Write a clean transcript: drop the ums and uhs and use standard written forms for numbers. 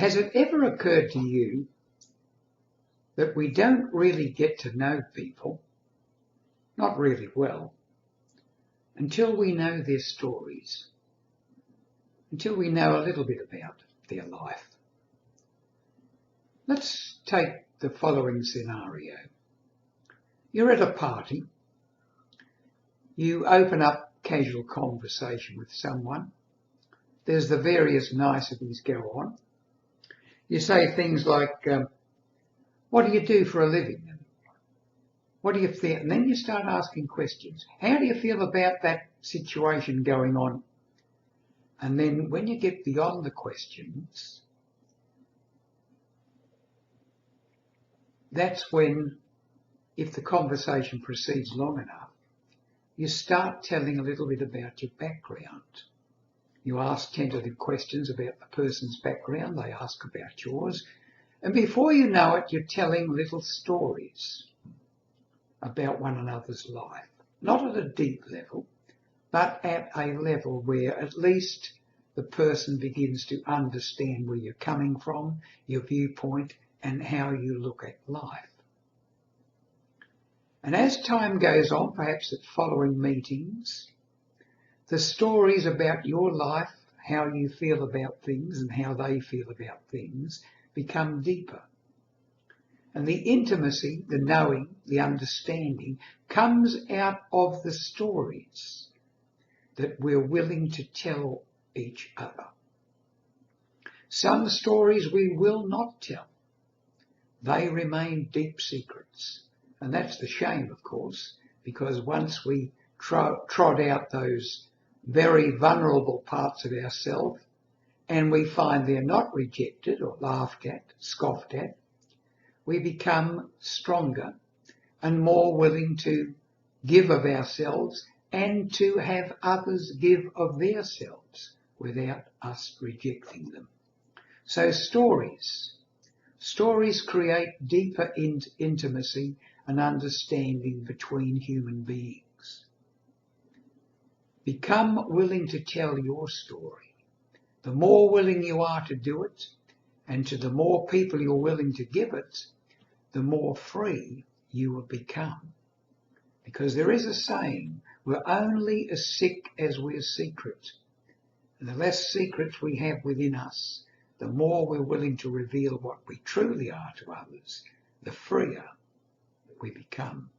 Has it ever occurred to you that we don't really get to know people, not really well, until we know their stories, until we know a little bit about their life? Let's take the following scenario. You're at a party. You open up casual conversation with someone. There's the various niceties go on. You say things like, what do you do for a living? What do you feel? And then you start asking questions. How do you feel about that situation going on? And then when you get beyond the questions, that's when, if the conversation proceeds long enough, you start telling a little bit about your background. You ask tentative questions about the person's background, they ask about yours, and before you know it, you're telling little stories about one another's life. Not at a deep level, but at a level where at least the person begins to understand where you're coming from, your viewpoint, and how you look at life. And as time goes on, perhaps at following meetings, the stories about your life, how you feel about things and how they feel about things, become deeper. And the intimacy, the knowing, the understanding comes out of the stories that we're willing to tell each other. Some stories we will not tell. They remain deep secrets. And that's the shame, of course, because once we trot out those very vulnerable parts of ourselves and we find they're not rejected or laughed at, scoffed at, we become stronger and more willing to give of ourselves and to have others give of themselves without us rejecting them. So stories create deeper intimacy and understanding between human beings. Become willing to tell your story. The more willing you are to do it, and to the more people you're willing to give it, the more free you will become. Because there is a saying, we're only as sick as we're secret. And the less secrets we have within us, the more we're willing to reveal what we truly are to others, the freer we become.